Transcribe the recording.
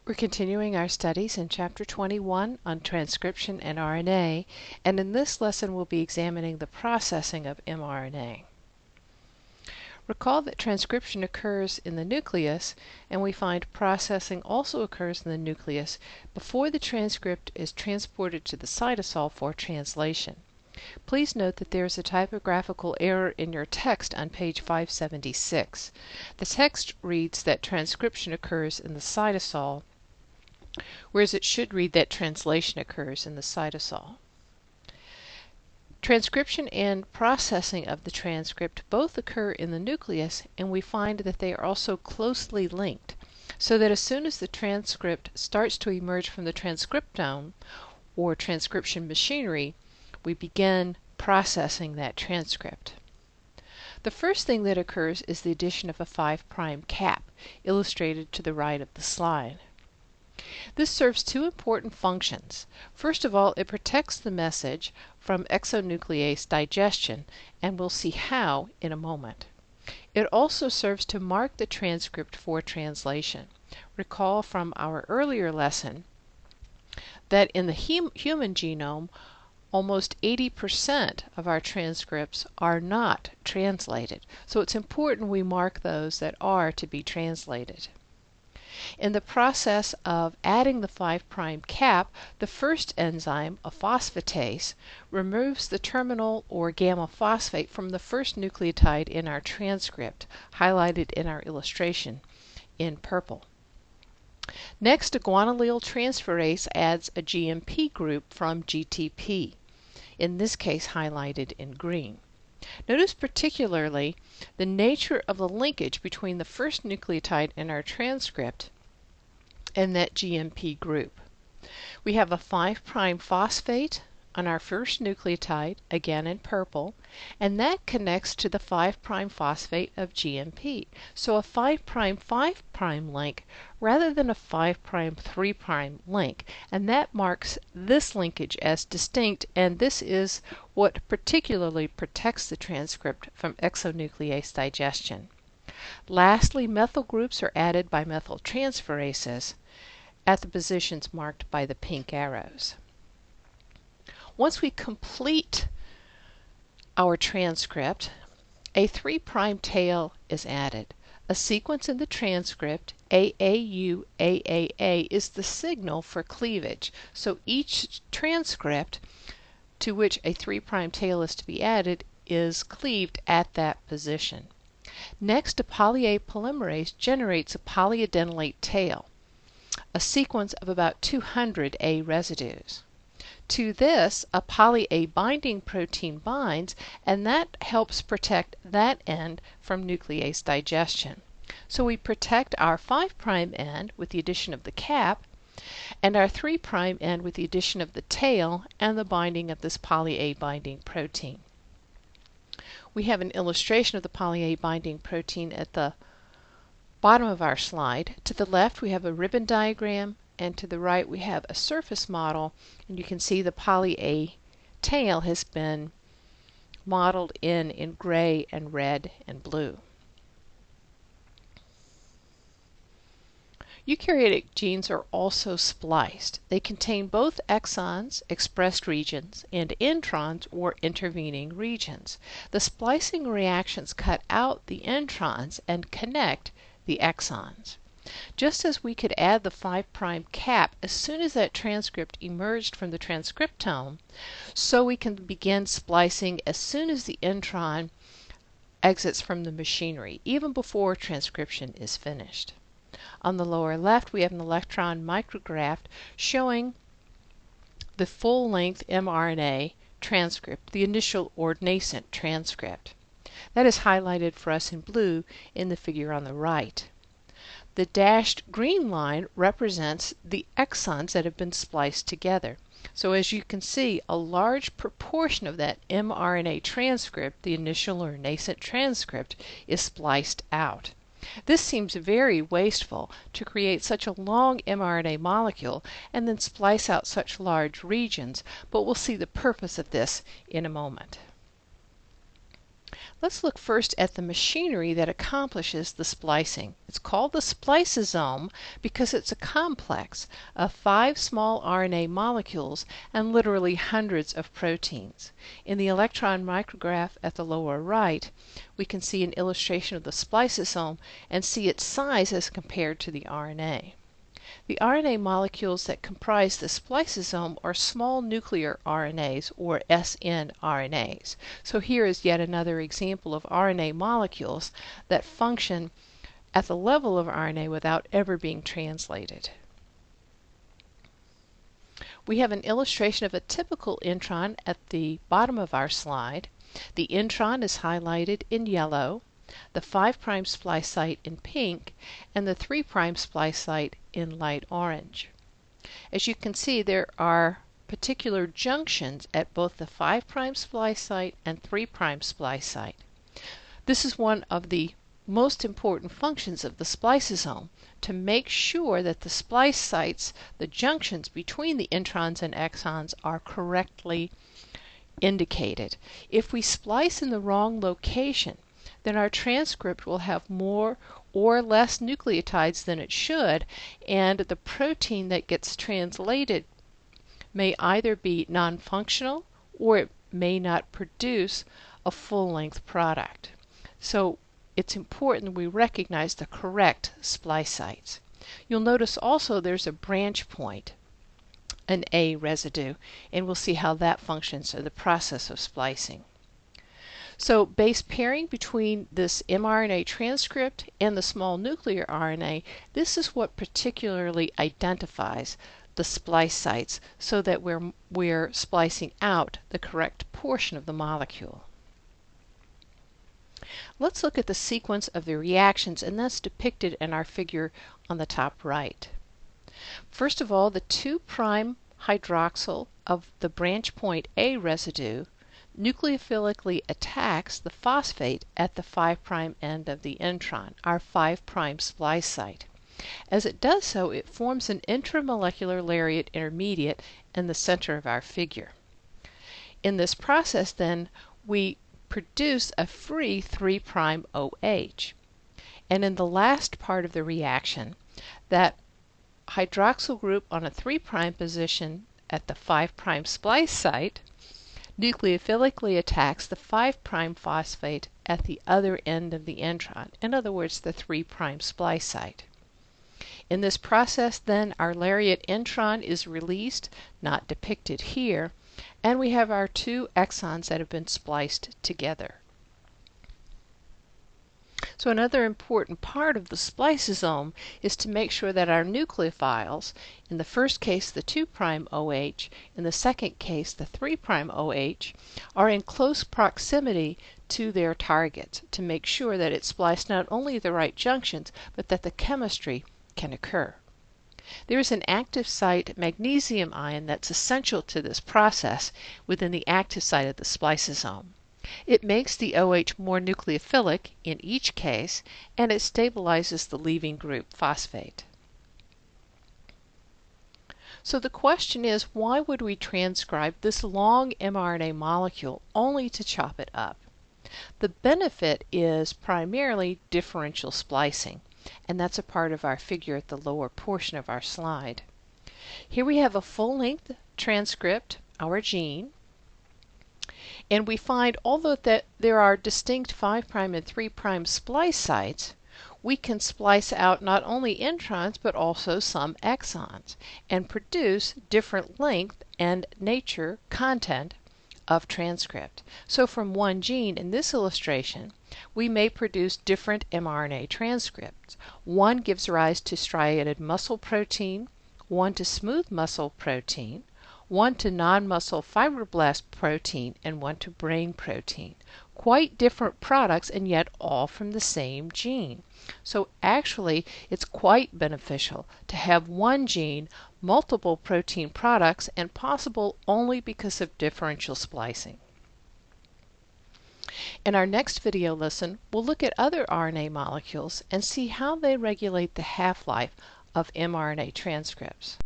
We're continuing our studies in Chapter 21 on transcription and RNA, and in this lesson we'll be examining the processing of mRNA. Recall that transcription occurs in the nucleus, and we find processing also occurs in the nucleus before the transcript is transported to the cytosol for translation. Please note that there is a typographical error in your text on page 576. The text reads that transcription occurs in the cytosol, whereas it should read that translation occurs in the cytosol. Transcription and processing of the transcript both occur in the nucleus, and we find that they are also closely linked, so that as soon as the transcript starts to emerge from the transcriptome, or transcription machinery, we begin processing that transcript. The first thing that occurs is the addition of a 5' cap, illustrated to the right of the slide. This serves two important functions. First of all, it protects the message from exonuclease digestion, and we'll see how in a moment. It also serves to mark the transcript for translation. Recall from our earlier lesson that in the human genome, almost 80% of our transcripts are not translated, so it's important we mark those that are to be translated. In the process of adding the 5' cap, the first enzyme, a phosphatase, removes the terminal or gamma phosphate from the first nucleotide in our transcript, highlighted in our illustration in purple. Next, a guanylyl transferase adds a GMP group from GTP, in this case highlighted in green. Notice particularly the nature of the linkage between the first nucleotide in our transcript and that GMP group. We have a 5' phosphate on our first nucleotide, again in purple, and that connects to the 5' phosphate of GMP. So a 5' 5' link rather than a 5' 3' link, and that marks this linkage as distinct, and this is what particularly protects the transcript from exonuclease digestion. Lastly, methyl groups are added by methyltransferases at the positions marked by the pink arrows. Once we complete our transcript, a 3' tail is added. A sequence in the transcript, AAU, AAA, is the signal for cleavage. So each transcript to which a 3' tail is to be added is cleaved at that position. Next, a poly-A polymerase generates a polyadenylate tail, a sequence of about 200 A residues. To this, a poly-A binding protein binds, and that helps protect that end from nuclease digestion. So we protect our 5' end with the addition of the cap, and our 3' end with the addition of the tail and the binding of this poly-A binding protein. We have an illustration of the poly-A binding protein at the bottom of our slide. To the left we have a ribbon diagram, and to the right we have a surface model, and you can see the poly-A tail has been modeled in gray and red and blue. Eukaryotic genes are also spliced. They contain both exons, expressed regions, and introns, or intervening regions. The splicing reactions cut out the introns and connect the exons. Just as we could add the 5' cap as soon as that transcript emerged from the transcriptome, so we can begin splicing as soon as the intron exits from the machinery, even before transcription is finished. On the lower left, we have an electron micrograph showing the full-length mRNA transcript, the initial or nascent transcript. That is highlighted for us in blue in the figure on the right. The dashed green line represents the exons that have been spliced together. So as you can see, a large proportion of that mRNA transcript, the initial or nascent transcript, is spliced out. This seems very wasteful to create such a long mRNA molecule and then splice out such large regions, but we'll see the purpose of this in a moment. Let's look first at the machinery that accomplishes the splicing. It's called the spliceosome because it's a complex of 5 small RNA molecules and literally hundreds of proteins. In the electron micrograph at the lower right, we can see an illustration of the spliceosome and see its size as compared to the RNA. The RNA molecules that comprise the spliceosome are small nuclear RNAs, or snRNAs. So here is yet another example of RNA molecules that function at the level of RNA without ever being translated. We have an illustration of a typical intron at the bottom of our slide. The intron is highlighted in yellow, the 5' splice site in pink, and the 3' splice site in light orange. As you can see, there are particular junctions at both the 5' splice site and 3' splice site. This is one of the most important functions of the spliceosome, to make sure that the splice sites, the junctions between the introns and exons, are correctly indicated. If we splice in the wrong location, then our transcript will have more or less nucleotides than it should, and the protein that gets translated may either be non-functional or it may not produce a full-length product. So it's important that we recognize the correct splice sites. You'll notice also there's a branch point, an A residue, and we'll see how that functions in the process of splicing. So base pairing between this mRNA transcript and the small nuclear RNA, this is what particularly identifies the splice sites so that we're splicing out the correct portion of the molecule. Let's look at the sequence of the reactions, and that's depicted in our figure on the top right. First of all, the 2' hydroxyl of the branch point A residue nucleophilically attacks the phosphate at the 5' end of the intron, our 5' splice site. As it does so, it forms an intramolecular lariat intermediate in the center of our figure. In this process, then, we produce a free 3' OH. And in the last part of the reaction, that hydroxyl group on a 3' position at the 5' splice site nucleophilically attacks the 5' phosphate at the other end of the intron, in other words, the 3' splice site. In this process, then, our lariat intron is released, not depicted here, and we have our 2 exons that have been spliced together. So another important part of the spliceosome is to make sure that our nucleophiles, in the first case the 2' OH, in the second case the 3' OH, are in close proximity to their targets, to make sure that it spliced not only the right junctions, but that the chemistry can occur. There is an active site magnesium ion that's essential to this process within the active site of the spliceosome. It makes the OH more nucleophilic in each case, and it stabilizes the leaving group phosphate. So the question is, why would we transcribe this long mRNA molecule only to chop it up? The benefit is primarily differential splicing, and that's a part of our figure at the lower portion of our slide. Here we have a full-length transcript, our gene, and we find, although that there are distinct 5' and 3' splice sites, we can splice out not only introns but also some exons and produce different length and nature content of transcript. So from one gene in this illustration, we may produce different mRNA transcripts. One gives rise to striated muscle protein, one to smooth muscle protein, one to non-muscle fibroblast protein, and one to brain protein. Quite different products, and yet all from the same gene. So actually, it's quite beneficial to have one gene, multiple protein products, and possible only because of differential splicing. In our next video lesson, we'll look at other RNA molecules and see how they regulate the half-life of mRNA transcripts.